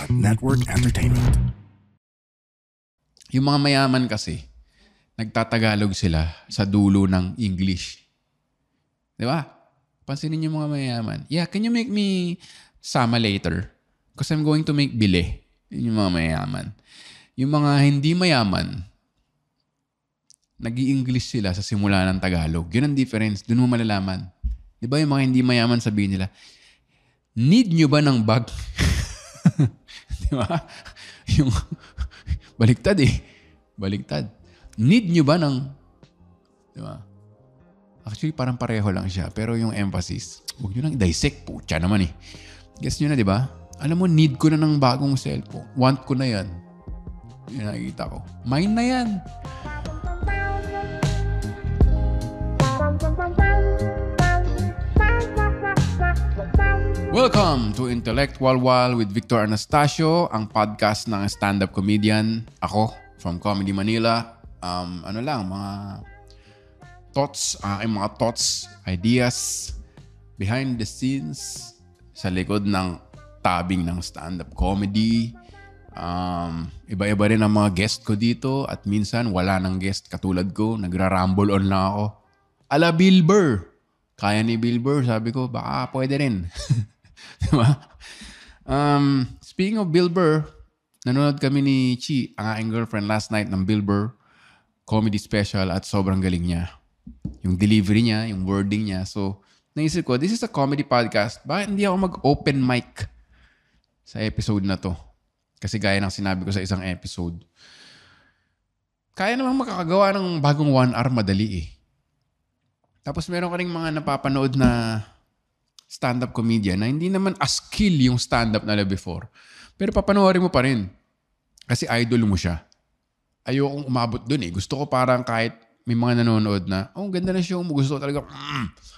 Network Entertainment. Yung mga mayaman kasi, nagtatagalog sila sa dulo ng English. Di ba? Pansinin yung mga mayaman. Yeah, can you make me sama later? Because I'm going to make bile. Yun yung mga mayaman. Yung mga hindi mayaman, nag-i-English sila sa simula ng Tagalog. Yun ang difference. Doon mo malalaman. Di ba yung mga hindi mayaman sabihin nila, need nyo ba ng bag? Di ba? Yung baliktad eh. Baliktad. Need nyo ba ng... Di ba? Actually, parang pareho lang siya. Pero yung emphasis, huwag nyo nang dissect. Pucha naman eh. Guess nyo na, di ba? Alam mo, need ko na ng bagong cellphone. Want ko na yan. Yan nakikita ko. Mine na yan. Welcome to Intellectual Wall with Victor Anastasio, ang podcast ng stand-up comedian. Ako, from Comedy Manila. Mga thoughts, mga thoughts, ideas, behind the scenes, sa likod ng tabing ng stand-up comedy. Iba-iba rin ang mga guest ko dito at minsan wala nang guest katulad ko. Nagra-rumble on lang ako. Ala Bill Burr. Kaya ni Bill Burr. Sabi ko, baka pwede rin. Diba? Speaking of Bill Burr, nanonood kami ni Chi, ang aking girlfriend, last night ng Bill Burr comedy special at sobrang galing niya. Yung delivery niya, yung wording niya. So, naisip ko, this is a comedy podcast. Bakit hindi ako mag-open mic sa episode na to? Kasi gaya ng sinabi ko sa isang episode, kaya namang makakagawa ng bagong 1 hour madali eh. Tapos meron ka rin mga napapanood na stand-up comedian na hindi naman as skill yung stand-up nila before. Pero papanoorin mo pa rin. Kasi idol mo siya. Ayokong umabot dun eh. Gusto ko parang kahit may mga nanonood na, ganda na show mo. Gusto ko talaga,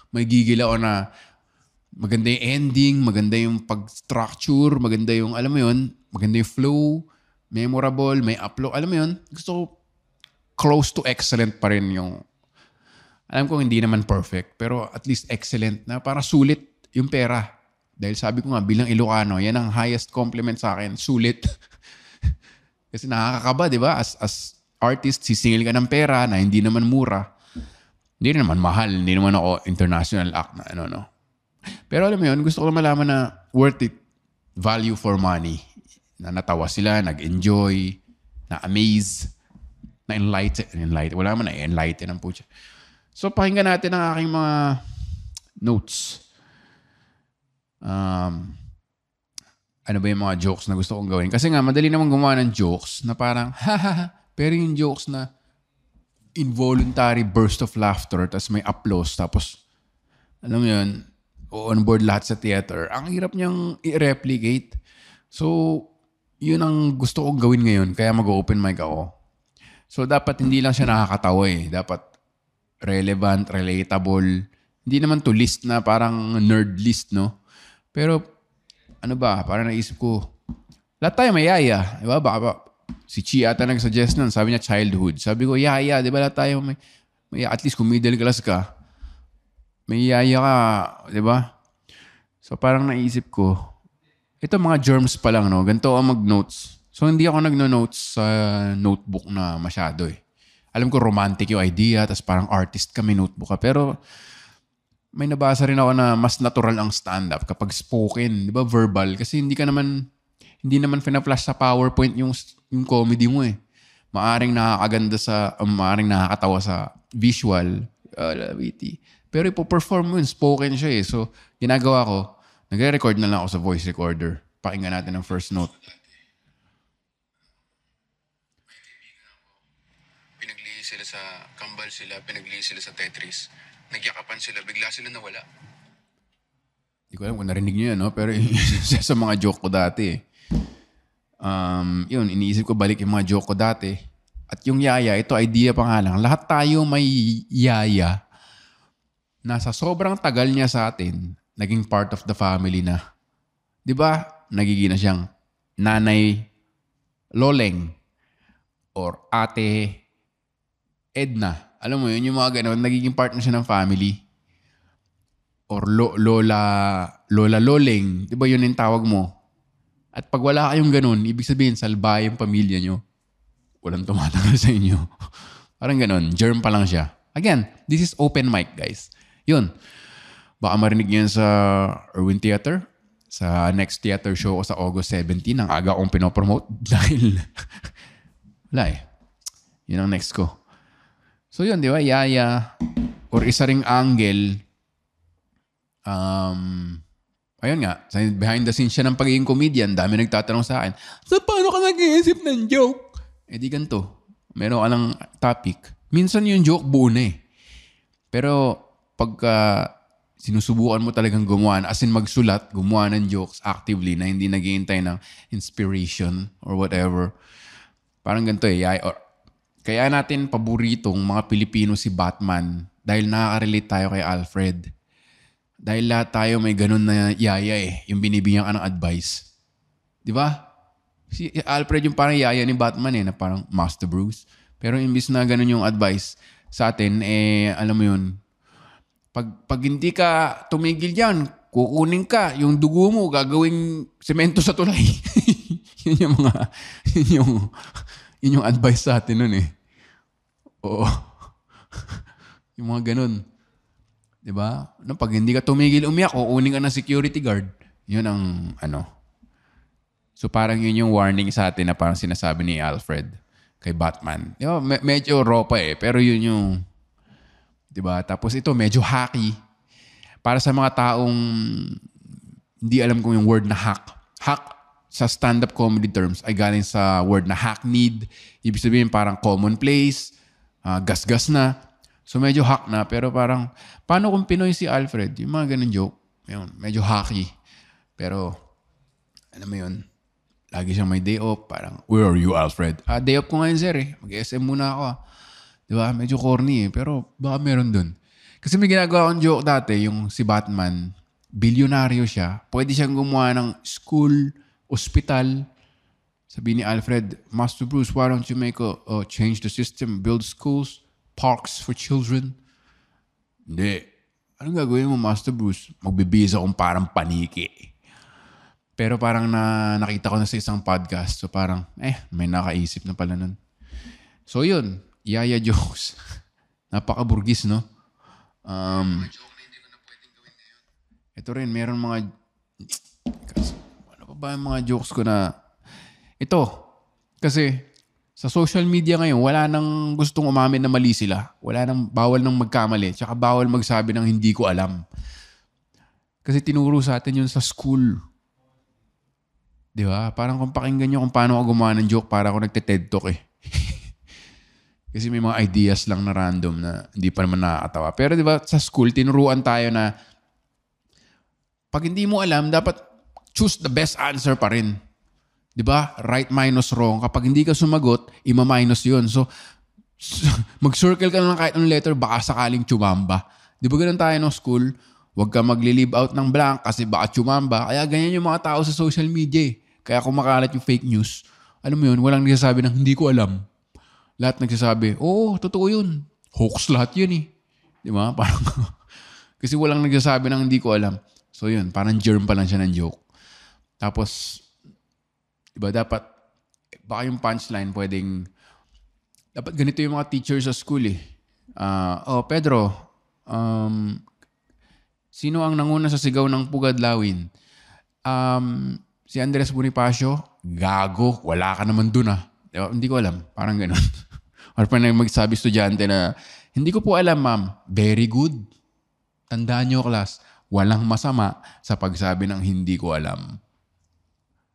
may gigil ako na maganda yung ending, maganda yung pag-structure, maganda yung, alam mo yun, maganda yung flow, memorable, may upload. Alam mo yun, gusto ko close to excellent pa rin yung, alam ko hindi naman perfect, pero at least excellent na para sulit yung pera. Dahil sabi ko nga, bilang Ilocano, yan ang highest compliment sa akin, sulit. Kasi nakakakaba, di ba? As artist, sisingil ka ng pera na hindi naman mura. Hindi naman mahal, hindi naman ako international act na ano. Pero alam mo yun, gusto ko malaman na worth it, value for money. Na natawa sila, nag-enjoy, na-amaze, na-enlighten. Wala man na-enlighten ang pucha. So, pakinggan natin ang aking mga notes. Ano ba yung mga jokes na gusto kong gawin? Kasi nga, madali naman gumawa ng jokes na parang, pero yung jokes na involuntary burst of laughter, tapos may applause, tapos, alam mo yun, on board lahat sa theater, ang hirap niyang i-replicate. So, yun ang gusto kong gawin ngayon, kaya mag-open mic ako. So, dapat hindi lang siya nakakatawa eh. Dapat relevant, relatable. Hindi naman to list na parang nerd list, no? Pero, ano ba, parang naisip ko, lahat tayo may yaya. Diba? Baka si Chi ata nag-suggest nun. Sabi niya, childhood. Sabi ko, yaya. Diba lahat tayo may at least kung middle class ka, may yaya ka. Diba? So, parang naisip ko, ito mga germs pa lang, no? Ganito ako mag-notes. So, hindi ako nagno-notes sa notebook na masyado eh. Alam ko romantic yung idea, tapos parang artist ka, may notebook ka. Pero may nabasa rin ako na mas natural ang stand-up kapag spoken, di ba, verbal. Kasi hindi naman fina-flash sa PowerPoint yung comedy mo eh. Maaring maaring nakakatawa sa visual. Witty. Pero ipo-perform mo yun, spoken siya eh. So, ginagawa ko, nagre-record na lang ako sa voice recorder. Pakinggan natin ang first note. Kambal sila, pinaglihi sila sa Tetris. Nagyakapan sila, bigla sila nawala. Hindi ko alam kung narinig niyo yan, no? Pero isa sa mga joke ko dati. Yun, iniisip ko balik yung mga joke ko dati. At yung yaya, ito idea pa nga lang. Lahat tayo may yaya na sa sobrang tagal niya sa atin, naging part of the family na. Di ba? Nagiging na siyang nanay Loleng or ate Edna. Alam mo yun, yung mga gano'n, nagiging part na siya ng family. Or Lola Loleng. Di ba yun yung tawag mo? At pag wala kayong ganun, ibig sabihin, salba yung pamilya nyo. Walang tumatagal sa inyo. Parang ganun. Germ pa lang siya. Again, this is open mic, guys. Yun. Baka marinig nyo yun sa Irwin Theater. Sa next theater show ko sa August 17. Ang aga kong pinopromote. Dahil, wala eh. Yun ang next ko. So yun, di ba? Yaya. Or isa ring angle. Ayun nga. Behind the scenes siya ng pagiging comedian. Dami nagtatanong sa akin, so paano ka nag-iisip ng joke? Eh di ganito. Meron ka ng topic. Minsan yung joke buo na eh. Pero pagka sinusubukan mo talagang gumawa, as in magsulat, gumawa ng jokes actively na hindi naghihintay ng inspiration or whatever. Parang ganito eh. Kaya natin paboritong mga Pilipino si Batman dahil nakaka-relate tayo kay Alfred. Dahil lahat tayo may ganun na yaya eh. Yung binibigyan ka ng advice. Di ba? Si Alfred yung parang yaya ni Batman eh, na parang Master Bruce. Pero imbis na ganun yung advice sa atin, eh, alam mo yun, pag hindi ka tumigil dyan, kukunin ka, yung dugo mo, gagawing semento sa tulay. yun yung advice sa atin nun eh. Oo. yung mga ganun. Diba? Pag hindi ka tumigil umiyak, kukunin ka ng security guard. Yun ang So parang yun yung warning sa atin na parang sinasabi ni Alfred kay Batman. Diba? Medyo raw pa eh. Pero yun yung, diba? Tapos ito, medyo hacky. Para sa mga taong hindi alam kung yung word na hack. Hack sa stand-up comedy terms ay galing sa word na hackneyed. Ibig sabihin parang commonplace, gas-gas na. So medyo hack na. Pero parang, paano kung Pinoy si Alfred? Yung mga ganun joke. Yun, medyo hacky. Pero, alam mo yun, lagi siyang may day off. Parang, where are you, Alfred? Day off ko ngayon, sir eh. Mag-SM muna ako. Diba? Medyo corny eh. Pero baka meron dun. Kasi may ginagawa akong joke dati, yung si Batman, bilyonaryo siya. Pwede siyang gumawa ng school, ospital. Sabi ni Alfred, Master Bruce, why don't you make change the system, build schools, parks for children? Hindi. Anong gagawin mo, Master Bruce? Magbibihis akong parang paniki. Pero parang nakita ko na sa isang podcast. So parang, may nakaisip na pala nun. So yun, yaya jokes. Napaka-burgis, no? Mga joke na hindi ko na pwedeng gawin ngayon. Ito rin, meron mga... Ano pa ba yung mga jokes ko na... Ito, kasi sa social media ngayon, wala nang gustong umamin na mali sila. Bawal nang magkamali. Tsaka bawal magsabi ng hindi ko alam. Kasi tinuro sa atin yun sa school. Di ba? Parang kung pakinggan nyo kung paano ako gumawa ng joke, para ako nagte-TED Talk eh. Kasi may mga ideas lang na random na hindi pa naman nakakatawa. Pero di ba, sa school, tinuruan tayo na pag hindi mo alam, dapat choose the best answer pa rin. Di ba? Right minus wrong. Kapag hindi ka sumagot, ima-minus yun. So mag-circle ka lang kahit anong letter, baka sakaling chumamba. Di ba ganun tayo ng school? Huwag ka magli-leave out ng blank kasi baka chumamba. Kaya ganyan yung mga tao sa social media eh. Kaya kumakalat yung fake news. Alam mo yun, walang nagsasabi ng hindi ko alam. Lahat nagsasabi, oo, totoo yun. Hoax lahat yun eh. Di ba? Parang, kasi walang nagsasabi ng hindi ko alam. So yun, parang germ pa lang siya ng joke. Tapos, di ba dapat, baka yung punchline pwedeng, dapat ganito yung mga teachers sa school eh. Pedro, sino ang nanguna sa sigaw ng Pugadlawin? Si Andres Bonifacio, gago, wala ka naman dun ah. Diba? Hindi ko alam, parang gano'n. Or pa na magsabi estudyante na, hindi ko po alam ma'am, very good. Tandaan nyo class, walang masama sa pagsabi ng hindi ko alam.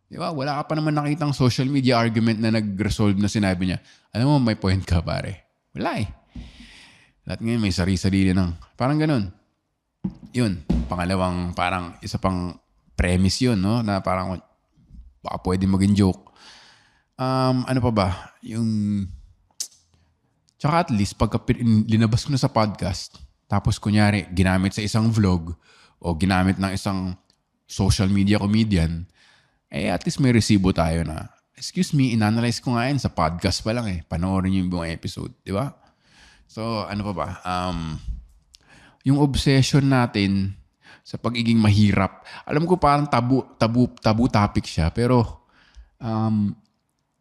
Diba? Wala ka pa naman nakitang social media argument na nag-resolve na sinabi niya, alam mo, may point ka pare. Wala eh. Lahat ngayon may sarili-sarili ng, parang gano'n. Yun, pangalawang, parang isa pang premise yun, no? Na parang baka pwede maging joke. Ano pa ba? Tsaka at least, pagka linabas ko na sa podcast, tapos kunyari, ginamit sa isang vlog o ginamit ng isang social media comedian, at least may resibo tayo na, excuse me, inanalyze ko nga yan sa podcast pa lang eh. Panoorin yung buong episode, di ba? So, ano pa ba? Yung obsession natin sa pagiging mahirap. Alam ko parang tabu topic siya, pero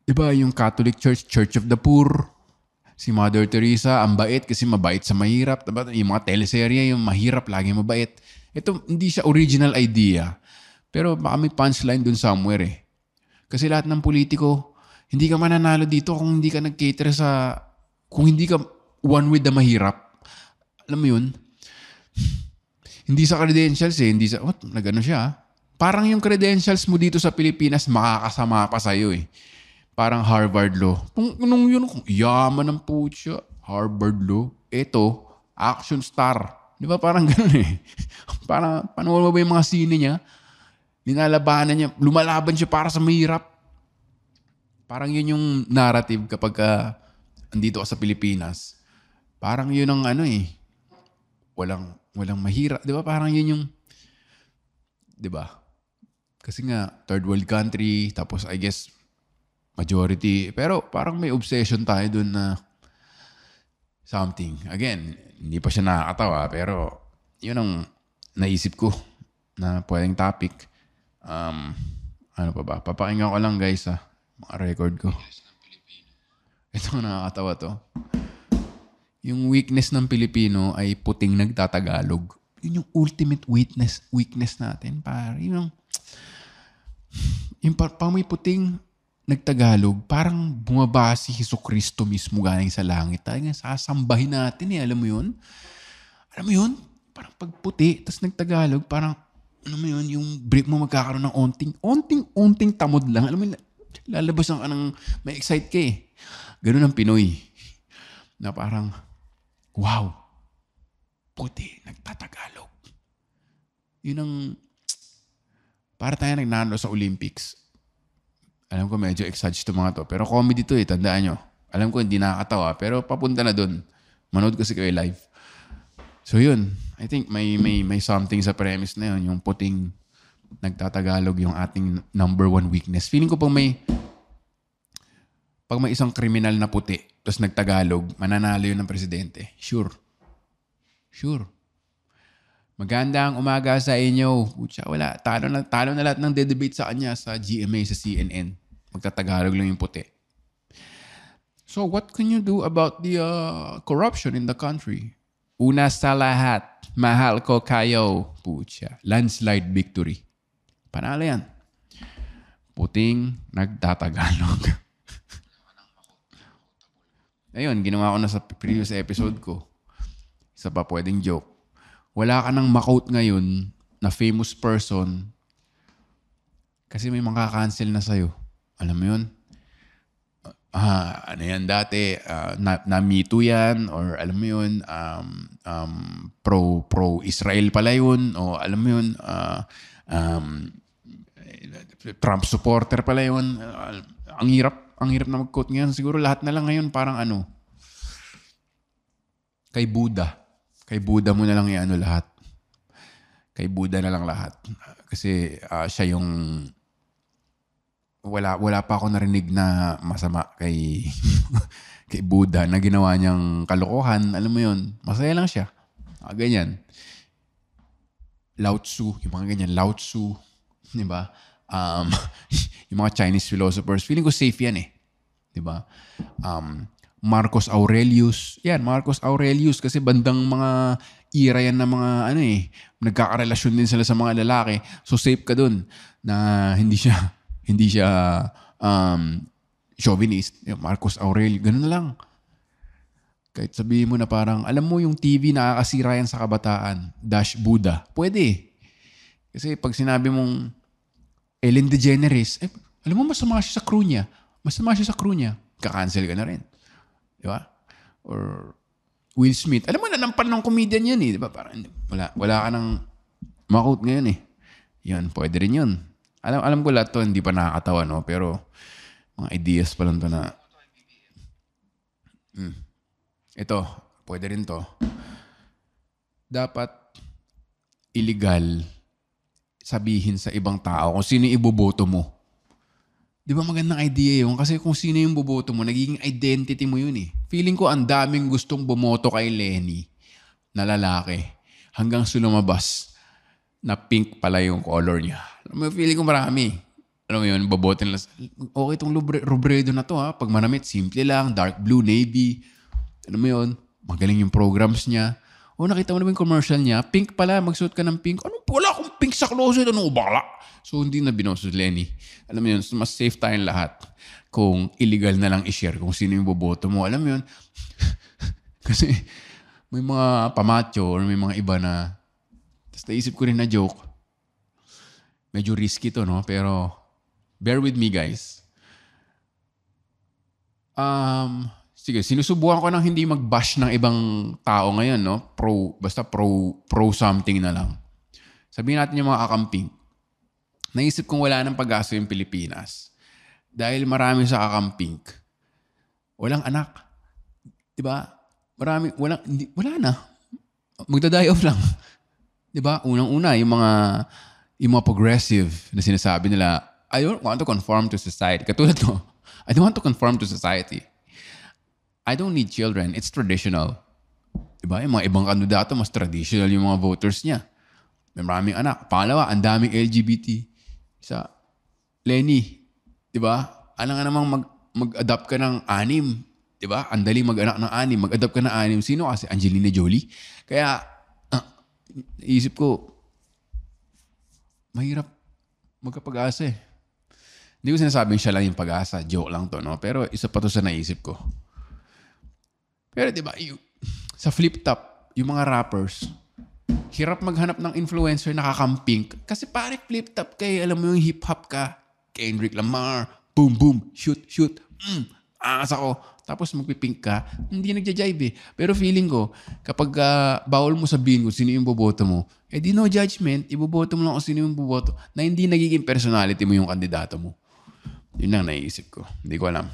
Diba yung Catholic Church, Church of the Poor, si Mother Teresa, ang bait kasi mabait sa mahirap. Diba? Yung mga teleserye, yung mahirap, lagi mabait. Ito, hindi siya original idea. Pero baka may punchline dun somewhere eh. Kasi lahat ng politiko, hindi ka mananalo dito kung hindi ka nag-cater kung hindi ka one with the mahirap. Alam mo yun? Hindi sa credentials eh. Hindi sa, nagano siya. Parang yung credentials mo dito sa Pilipinas, makakasama pa sa'yo eh. Parang Harvard Law. Nung yun, yaman ng putya. Harvard Law. Ito, action star. Di ba parang gano'n eh. Parang, panoorin mo ba yung mga sine niya? Linalabanan niya. Lumalaban siya para sa mahirap. Parang yun yung narrative kapag andito ka sa Pilipinas. Parang yun ang walang mahirap. Di ba parang yun yung, di ba? Kasi nga, third world country, tapos I guess, majority. Pero parang may obsession tayo dun na something. Again, hindi pa siya nakakatawa, pero yun ang naisip ko na pwedeng topic. Ano pa ba? Papakinggan ko lang guys mga record ko. Ito nakakatawa to. Yung weakness ng Pilipino ay puting nagtatagalog. Yun yung ultimate weakness natin. Yung pang may puting nagtagalog, parang bumaba si Jesucristo mismo galing sa langit. Talagang sasambahin natin eh. Alam mo yun? Alam mo yun? Parang pagputi, tas nagtagalog, parang, alam mo yun, yung brief mo magkakaroon ng onting tamod lang. Alam mo yun, lalabas ka ng, may excite ka eh. Ganun ang Pinoy. Na parang, wow, puti, nagtatagalog. Yun ang, para tayo nagnano sa Olympics. Alam ko medyo exage to mga to. Pero comedy to eh, tandaan nyo. Alam ko hindi nakakatawa, pero papunta na dun. Manood kasi kayo live. So yun, I think may something sa premise na yun. Yung puting nagtatagalog yung ating number one weakness. Feeling ko pag may isang kriminal na puti, tapos nagtagalog, mananalo yun ng presidente. Sure. Magandang umaga sa inyo. Pucha, wala. Talo na lahat ng de-debate sa kanya sa GMA, sa CNN. Magtatagalog lang yung puti. So, what can you do about the corruption in the country? Una sa lahat, mahal ko kayo. Pucha, landslide victory. Panalo yan. Puting nagtatagalog. Ayun, ginawa ko na sa previous episode ko. Isa pa pwedeng joke. Wala ka nang ma-quote ngayon na famous person kasi may makakancel na sa'yo. Alam mo yun? Ano yan dati? Na-Me Too yan? Or alam mo yun? Pro-Israel pala yun? O alam mo yun? Trump supporter pala yun? Ang hirap na mag-quote ngayon. Siguro lahat na lang ngayon parang kay Buddha. Kay Buddha mo na lang lahat. Kay Buddha na lang lahat. Kasi siya yung wala pa ako narinig na masama kay kay Buddha na ginawa niyang kalokohan. Alam mo yun, masaya lang siya. Ganyan. Lao Tzu, yung mga ganyan. Lao Tzu, di ba? Yung mga Chinese philosophers, feeling ko safe yan eh. Di ba? Marcus Aurelius. Yan, Marcus Aurelius kasi bandang mga era yan na mga nagkakarelasyon din sila sa mga lalaki. So safe ka dun na hindi siya chauvinist. Marcus Aurelius, ganun na lang. Kahit sabihin mo na parang, alam mo yung TV nakakasira yan sa kabataan. Buddha. Pwede. Kasi pag sinabi mong Ellen DeGeneres, alam mo masama siya sa crew niya. Kakancel ka na rin. Di ba? Or Will Smith. Alam mo, nanampal ng comedian yan eh. Di ba? Parang wala ka nang ma-quote ngayon eh. Yan, pwede rin yun. Alam ko lahat to, hindi pa nakakatawa, no? Pero mga ideas pa lang to na ito, pwede rin to. Dapat illegal sabihin sa ibang tao kung sino yung iboboto mo. Di ba magandang idea yun? Kasi kung sino yung boboto mo, nagiging identity mo yun eh. Feeling ko ang daming gustong bumoto kay Lenny na lalaki hanggang sa lumabas na pink pala yung color niya. Feeling ko marami. Alam mo yun, babote nila. Okay itong Robredo na to ha. Pag manamit, simple lang. Dark blue, navy. Alam mo yun, magaling yung programs niya. O nakita mo naman yung commercial niya. Pink pala, magsuot ka ng pink. Ano, wala akong pink sa closet. Ano, bala? So, hindi na binoso si Lenny. Alam mo yun, so mas safe tayong lahat kung illegal na lang i-share kung sino yung boboto mo. Alam mo yun, kasi may mga pamacho or may mga iba na tapos naisip ko rin na joke. Medyo risky to, no? Pero bear with me, guys. Sige, sinusubukan ko nang hindi mag-bash ng ibang tao ngayon, no? Basta pro something na lang. Sabihin natin yung mga kakamping. Naisip kong wala nang pag-asa yung Pilipinas. Dahil marami sa kakamping. Walang anak. Diba? Wala na. Magda-die off lang. Diba? Unang-una, yung mga progressive na sinasabi nila, I don't want to conform to society. Katulad no, I don't want to conform to society. I don't need children. It's traditional. Diba? Yung mga ibang kandidato, mas traditional yung mga voters niya. May maraming anak. Pangalawa, ang daming LGBT. Isa, Lenny, diba? Alam nga namang mag-adapt ka ng 6. Diba? Ang dali mag-anak ng 6. Mag-adapt ka ng 6. Sino kasi? Angelina Jolie? Kaya, isip ko, mahirap magkapag-asa eh. Hindi ko sinasabing siya lang yung pag-asa. Joke lang to, no? Pero isa pa to sa naisip ko. Pero diba, sa flip top, yung mga rappers, hirap maghanap ng influencer na kakamping. Kasi pare flip top kay, alam mo yung hip-hop ka, Kendrick Lamar, boom, boom, shoot, shoot, angas ako. Tapos magpipink ka, hindi nagja-jive eh. Pero feeling ko, kapag bawal mo sabihin kung sino yung boboto mo, di no judgment, iboboto mo lang kung sino yung boboto na hindi nagiging personality mo yung kandidato mo. Yun lang naiisip ko. Hindi ko alam.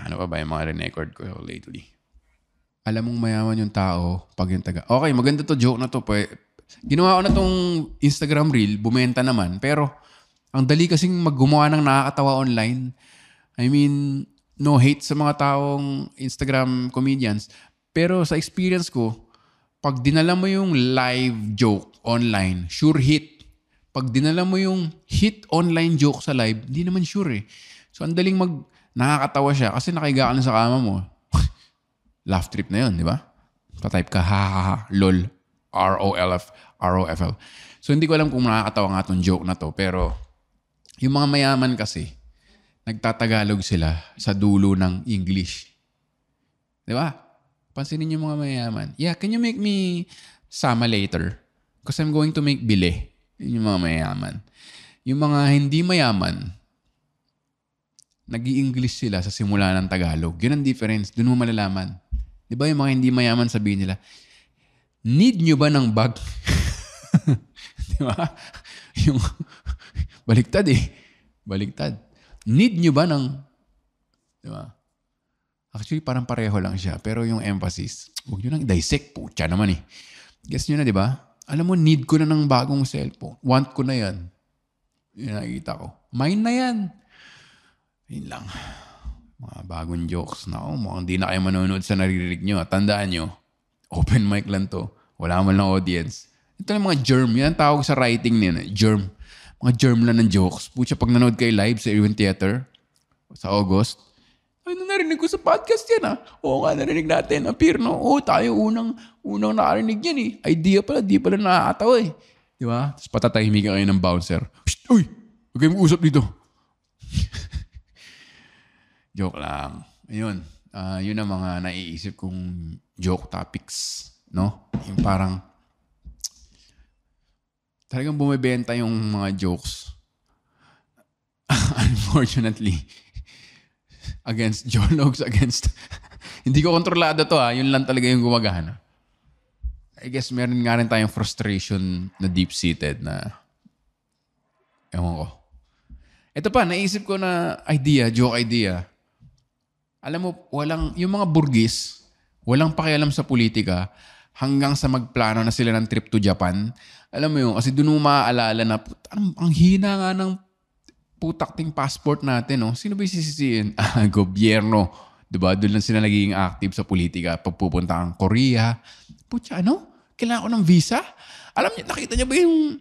Ano pa ba yung mga record ko lately? Alam mong mayaman yung tao pag yung taga... Okay, maganda to joke na to. Ginawa ko na tong Instagram reel, bumenta naman. Pero ang dali kasing maggumawa ng nakakatawa online. I mean, no hate sa mga taong Instagram comedians. Pero sa experience ko, pag dinala mo yung live joke online, sure hit. Pag dinala mo yung hit online joke sa live, hindi naman sure eh. So ang daling nakakatawa siya kasi nakahiga ka na sa kama mo. Laugh trip na yun, di ba? Pa-type ka, ha ha ha, lol, ROFL. So hindi ko alam kung nakakatawa nga itong joke na to. Pero yung mga mayaman kasi, nagtatagalog sila sa dulo ng English. Di ba? Pansinin yung mga mayaman. Yeah, can you make me sama later? Because I'm going to make bile. Yun yung mga mayaman. Yung mga hindi mayaman, nag-i-English sila sa simula ng Tagalog. Yun ang difference. Doon mo malalaman. Di ba yung mga hindi mayaman sabihin nila, need nyo ba ng bag? Di ba? Yung baliktad eh. Baliktad. Need nyo ba ng... Di ba? Actually, parang pareho lang siya. Pero yung emphasis, huwag nyo nang dissect. Pucha naman eh. Guess nyo na, di ba? Alam mo, need ko na ng bagong cellphone. Want ko na yan. Yun nakikita ko. Mine na yan. Yun lang. Mga bagong jokes na mukhang di na kayo manonood sa naririnig nyo. Tandaan nyo, open mic lang to. Wala man lang audience. Ito lang mga germ. Yan ang tawag sa writing nila. Germ. Mga germ lang ng jokes. Pucha, pag nanood kayo live sa Irwin Theater sa August, ay, narinig ko sa podcast yan ah. Oo nga, narinig natin. Appear, no? Oo, tayo unang nakarinig yan eh. Idea pala, di pala nakakatawa eh. Di ba? Tapos patatahimik kayo ng bouncer. Psst! Uy! Huwag kayong mag-usap dito. Joke lang. Ayun. Yun ang mga naiisip kong joke topics. No? Yung parang talagang bumibenta yung mga jokes. Unfortunately. Against jologs, against... Hindi ko kontrolado to ha. Yun lang talaga yung gumagana. I guess meron nga rin tayong frustration na deep-seated na... Ewan ko. Ito pa, naisip ko na joke idea. Alam mo, yung mga burgis, walang pakialam sa politika hanggang sa magplano na sila ng trip to Japan. Alam mo yun, kasi doon mo maaalala na, ang hina nga ng putakting passport natin, no? Sino ba isisisiin? Gobyerno. Diba? Doon lang sila nagiging active sa politika. Pag pupunta kang Korea. Putya, ano? Kailangan ko ng visa? Alam niyo, nakita niyo ba yung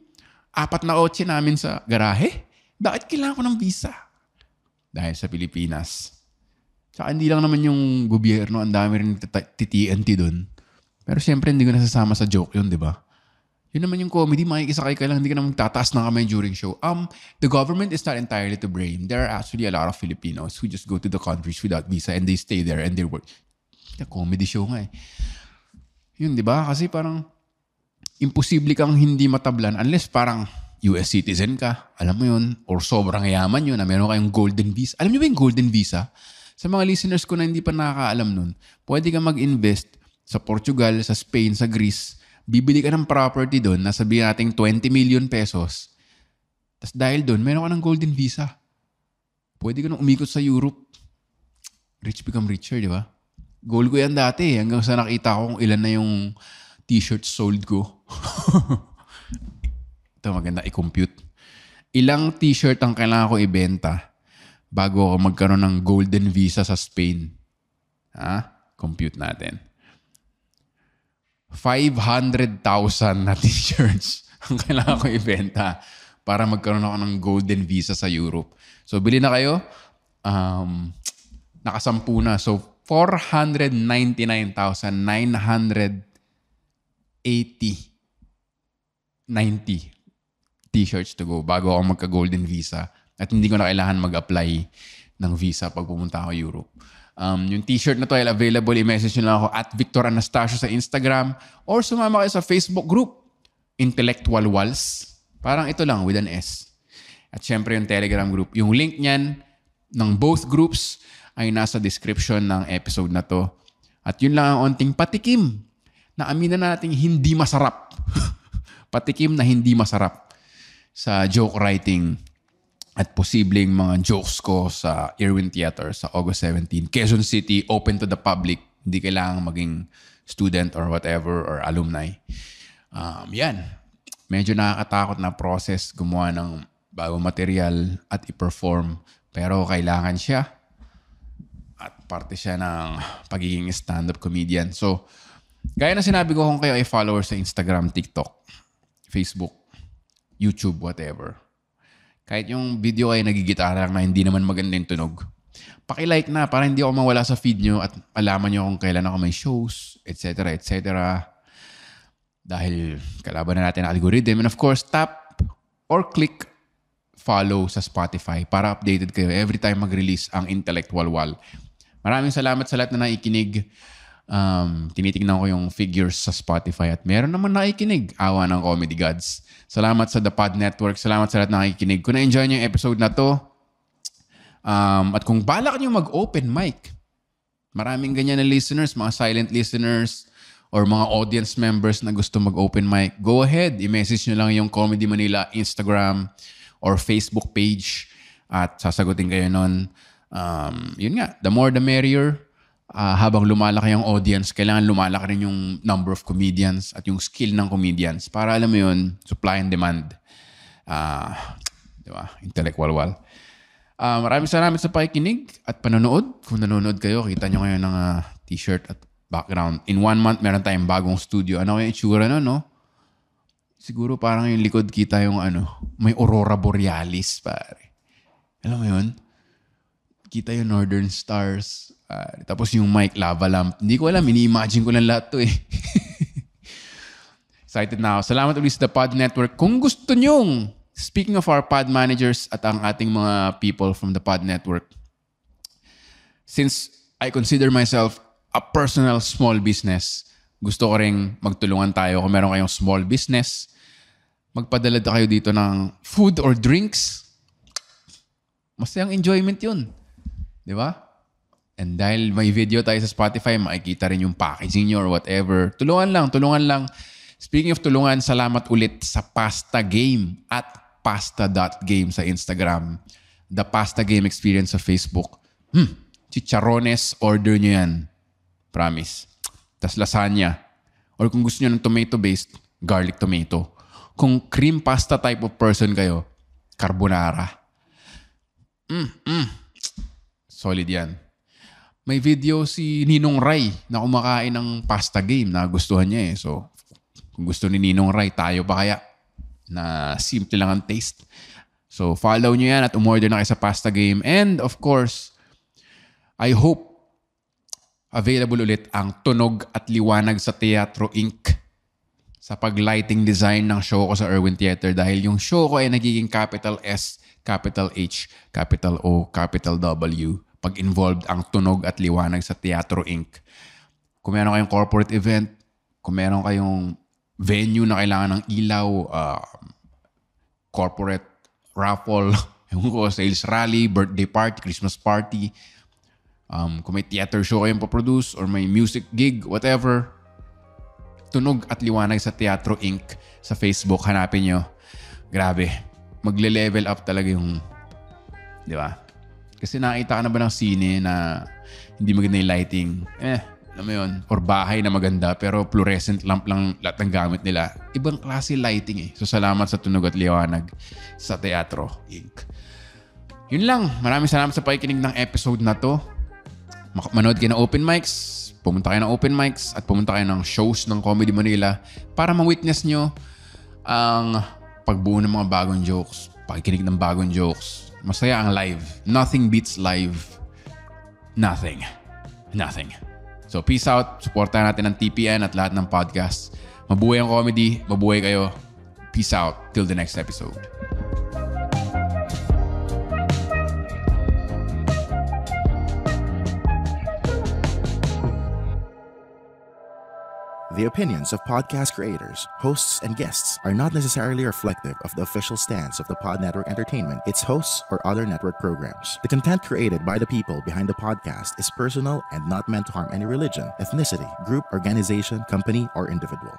4 na kotse namin sa garahe. Bakit kailangan ko ng visa? Dahil sa Pilipinas. Tsaka hindi lang naman yung gobyerno, ang dami rin TNT doon. Pero syempre hindi ko nasasama sa joke yun, di ba? Yun naman yung comedy, makikisakay ka lang, hindi ka naman tataas ng kamay during show. The government is not entirely to blame. There are actually a lot of Filipinos who just go to the countries without visa and they stay there and they work. Comedy show nga eh. Yun, di ba? Kasi parang imposible kang hindi matablan unless parang US citizen ka, alam mo yun, or sobrang yaman yun na meron kayong golden visa. Alam niyo ba yung golden visa? Sa mga listeners ko na hindi pa nakakaalam nun, pwede ka mag-invest sa Portugal, sa Spain, sa Greece. Bibili ka ng property doon na sabihin natin 20 million pesos. Tapos dahil doon, meron ka ng golden visa. Pwede ka nang umikot sa Europe. Rich become richer, di ba? Goal ko yan dati hanggang sa nakita ko kung ilan na yung t-shirt sold ko. Ito maganda i-compute. Ilang t-shirt ang kailangan ko ibenta bago ako magkaroon ng golden visa sa Spain? Compute natin. 500,000 na t-shirts ang kailangan ko ibenta para magkaroon ako ng golden visa sa Europe. So, bili na kayo. Nakasampu na. So, 499,980 90 t-shirts to go bago ako magka-golden visa at hindi ko na kailangan mag-apply ng visa pag pumunta ako Europe. Yung t-shirt na to ay available. I-message nyo lang ako at Victor Anastasio sa Instagram or sumama kayo sa Facebook group Intellectual Walls. Parang ito lang with an S. At syempre yung Telegram group. Yung link niyan ng both groups ay nasa description ng episode na to. At yun lang ang onting patikim na aminin natin hindi masarap. Patikim na hindi masarap sa joke writing at posibleng mga jokes ko sa Irwin Theater sa August 17. Quezon City, open to the public. Hindi kailangan maging student or whatever or alumni. Yan. Medyo nakakatakot na process gumawa ng bagong material at i-perform. Pero kailangan siya. At parte siya ng pagiging stand-up comedian. So, gaya na sinabi ko kung kayo ay follower sa Instagram, TikTok, Facebook, YouTube, whatever. Kahit yung video ay nagigitara na hindi naman maganda yung tunog, paki-like na para hindi ako mawala sa feed nyo at alaman nyo kung kailan ako may shows, etc. etc. Dahil kalaban na natin ang algorithm. And of course, tap or click follow sa Spotify para updated kayo every time mag-release ang Intellectual Wall. Maraming salamat sa lahat na nakikinig. Tinitignan ko yung figures sa Spotify at meron naman nakikinig. Awa ng Comedy Gods. Salamat sa The Pod Network. Salamat sa lahat na nakikinig. Kung na-enjoy nyo yung episode na to, at kung balak nyo mag-open mic, maraming ganyan na listeners, mga silent listeners, or mga audience members na gusto mag-open mic, go ahead. I-message nyo lang yung Comedy Manila Instagram or Facebook page at sasagutin kayo nun. Yun nga, the more the merrier. Habang lumalaki yung audience, kailangan lumalaki rin yung number of comedians at yung skill ng comedians para alam mo yun, supply and demand. Diba? Intellectual wall. Maraming salamat sa pakikinig at panonood. Kung nanonood kayo, kita nyo ngayon ng t-shirt at background. In 1 month, meron tayong bagong studio. Ano kaya yung itsura nun, no? Siguro parang yung likod kita yung may aurora borealis, pare. Alam mo yun? Kita yung northern stars. Tapos yung mic, lava lamp. Hindi ko alam, ini-imagine ko lang lahat to eh. Excited na ako. Salamat ulit sa The Pod Network. Kung gusto nyong, speaking of our pod managers at ang ating mga people from The Pod Network, since I consider myself a personal small business, gusto ko rin magtulungan tayo. Kung meron kayong small business, magpadala kayo dito ng food or drinks. Masayang enjoyment yun. Di ba? And dahil may video tayo sa Spotify, makikita rin yung packaging nyo or whatever. Tulungan lang. Speaking of tulungan, salamat ulit sa Pasta Game at pasta.game sa Instagram. The Pasta Game Experience sa Facebook. Chicharones, order nyo yan. Promise. Tas lasagna. Or kung gusto nyo ng tomato-based, garlic tomato. Kung cream pasta type of person kayo, carbonara. Solid yan. May video si Ninong Ray na kumakain ng Pasta Game na gustuhan niya eh. So, kung gusto ni Ninong Ray, tayo pa kaya? na simple lang ang taste. So, follow nyo yan at umorder na kayo sa Pasta Game. And of course, I hope available ulit ang Tunog at Liwanag sa Teatro Inc. sa pag-lighting design ng show ko sa Erwin Theater dahil yung show ko ay nagiging capital S, capital H, capital O, capital W pag involved ang Tunog at Liwanag sa Teatro Inc. Kung meron kayong corporate event, kung meron kayong venue na kailangan ng ilaw, corporate raffle, sales rally, birthday party, Christmas party, kung may theater show kayong paproduce or may music gig, whatever, Tunog at Liwanag sa Teatro Inc. sa Facebook, hanapin nyo. Grabe, magle-level up talaga yung, di ba? Kasi nakita ka na ba ng sine na hindi maganda yung lighting? Alam mo yun, or bahay na maganda pero fluorescent lamp lang lahat ng gamit nila. Ibang klase lighting eh. So salamat sa Tunog at Liwanag sa Teatro Inc. Yun lang. Maraming salamat sa pakikinig ng episode na to. Manood kayo ng open mics, pumunta kayo ng open mics at pumunta kayo ng shows ng Comedy Manila para ma-witness nyo ang pagbuo ng mga bagong jokes, pakikinig ng bagong jokes. Masaya ang live. Nothing beats live. Nothing. So peace out. Supportahan natin ang TPN at lahat ng podcasts. Mabuhay ang comedy. Mabuhay kayo. Peace out. Till the next episode. The opinions of podcast creators, hosts, and guests are not necessarily reflective of the official stance of the Pod Network Entertainment, its hosts, or other network programs. The content created by the people behind the podcast is personal and not meant to harm any religion, ethnicity, group, organization, company, or individual.